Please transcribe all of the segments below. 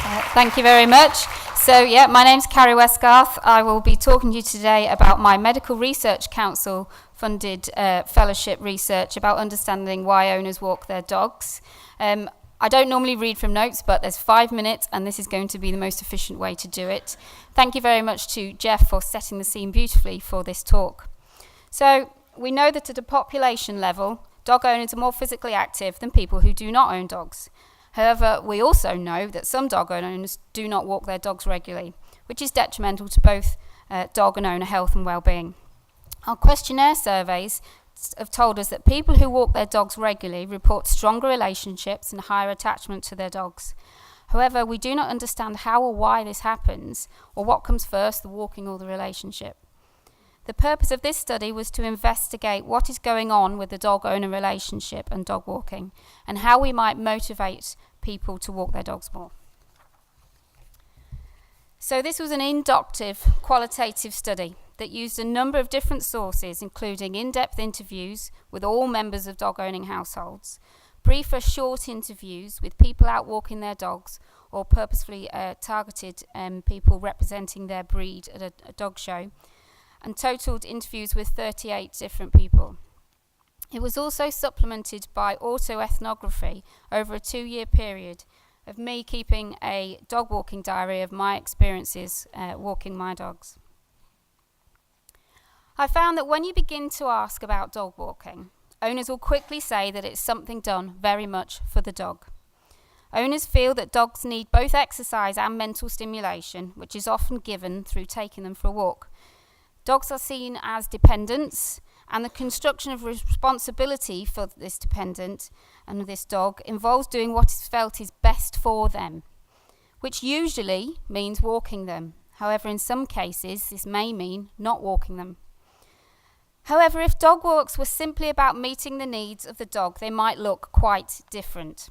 Thank you very much. So, my name's Carrie Westgarth. I will be talking to you today about my Medical Research Council funded fellowship research about understanding why owners walk their dogs. I don't normally read from notes, but there's 5 minutes and this is going to be the most efficient way to do it. Thank you very much to Jeff for setting the scene beautifully for this talk. So, we know that at a population level, dog owners are more physically active than people who do not own dogs. However, we also know that some dog owners do not walk their dogs regularly, which is detrimental to both dog and owner health and well-being. Our questionnaire surveys have told us that people who walk their dogs regularly report stronger relationships and higher attachment to their dogs. However, we do not understand how or why this happens, or what comes first, the walking or the relationship. The purpose of this study was to investigate what is going on with the dog-owner relationship and dog walking, and how we might motivate people to walk their dogs more. So this was an inductive, qualitative study that used a number of different sources, including in-depth interviews with all members of dog-owning households, briefer short interviews with people out walking their dogs, or purposefully targeted people representing their breed at a dog show, and totaled interviews with 38 different people. It was also supplemented by autoethnography over a 2-year period of me keeping a dog walking diary of my experiences walking my dogs. I found that when you begin to ask about dog walking, owners will quickly say that it's something done very much for the dog. Owners feel that dogs need both exercise and mental stimulation, which is often given through taking them for a walk. Dogs are seen as dependents, and the construction of responsibility for this dependent and this dog involves doing what is felt is best for them, which usually means walking them. However, in some cases, this may mean not walking them. However, if dog walks were simply about meeting the needs of the dog, they might look quite different.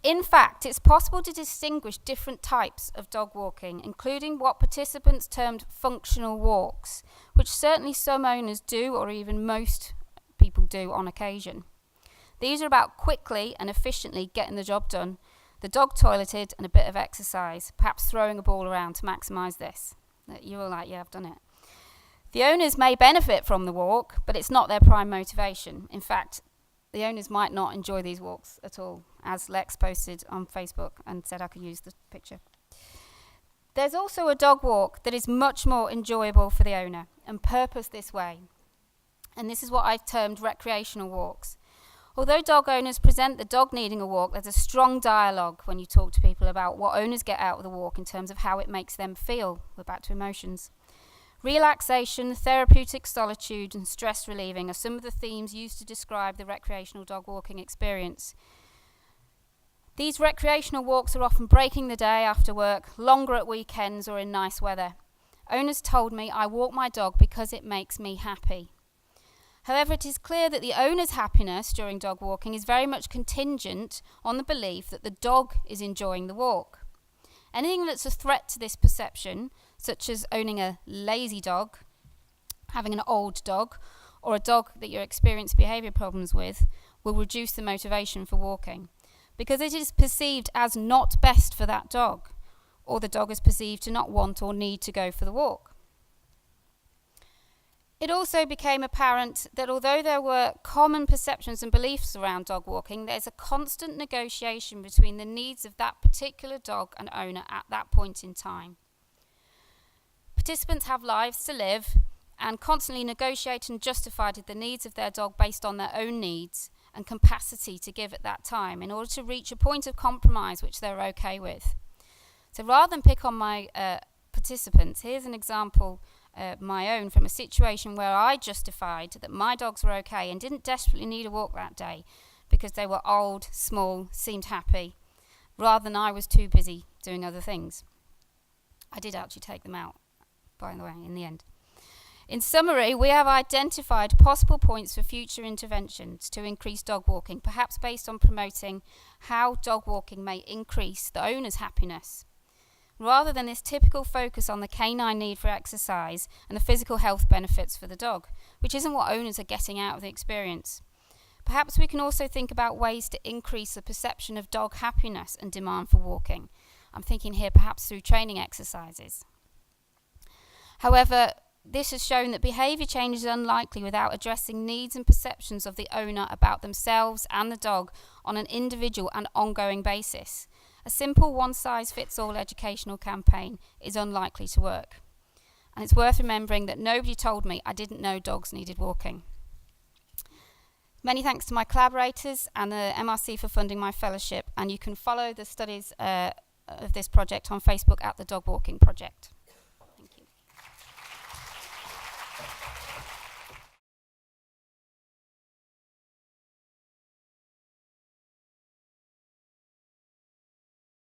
In fact, it's possible to distinguish different types of dog walking, including what participants termed functional walks, which certainly some owners do, or even most people do on occasion. These are about quickly and efficiently getting the job done, the dog toileted, and a bit of exercise, perhaps throwing a ball around to maximise this. You're all like, yeah, I've done it. The owners may benefit from the walk, but it's not their prime motivation. In fact, the owners might not enjoy these walks at all, as Lex posted on Facebook and said I could use the picture. There's also a dog walk that is much more enjoyable for the owner and purposed this way. And this is what I've termed recreational walks. Although dog owners present the dog needing a walk, there's a strong dialogue when you talk to people about what owners get out of the walk in terms of how it makes them feel. We're back to emotions. Relaxation, therapeutic solitude, and stress relieving are some of the themes used to describe the recreational dog walking experience. These recreational walks are often breaking the day after work, longer at weekends or in nice weather. Owners told me I walk my dog because it makes me happy. However, it is clear that the owner's happiness during dog walking is very much contingent on the belief that the dog is enjoying the walk. Anything that's a threat to this perception, such as owning a lazy dog, having an old dog, or a dog that you experience behaviour problems with, will reduce the motivation for walking, because it is perceived as not best for that dog, or the dog is perceived to not want or need to go for the walk. It also became apparent that although there were common perceptions and beliefs around dog walking, there's a constant negotiation between the needs of that particular dog and owner at that point in time. Participants have lives to live and constantly negotiate and justify the needs of their dog based on their own needs and capacity to give at that time in order to reach a point of compromise which they're okay with. So rather than pick on my participants, here's an example my own from a situation where I justified that my dogs were okay and didn't desperately need a walk that day because they were old, small, seemed happy, rather than I was too busy doing other things. I did actually take them out, by the way, in the end. In summary, we have identified possible points for future interventions to increase dog walking, perhaps based on promoting how dog walking may increase the owner's happiness, rather than this typical focus on the canine need for exercise and the physical health benefits for the dog, which isn't what owners are getting out of the experience. Perhaps we can also think about ways to increase the perception of dog happiness and demand for walking. I'm thinking here perhaps through training exercises. However, this has shown that behaviour change is unlikely without addressing needs and perceptions of the owner about themselves and the dog on an individual and ongoing basis. A simple one-size-fits-all educational campaign is unlikely to work. And it's worth remembering that nobody told me I didn't know dogs needed walking. Many thanks to my collaborators and the MRC for funding my fellowship, and you can follow the studies of this project on Facebook at the Dog Walking Project.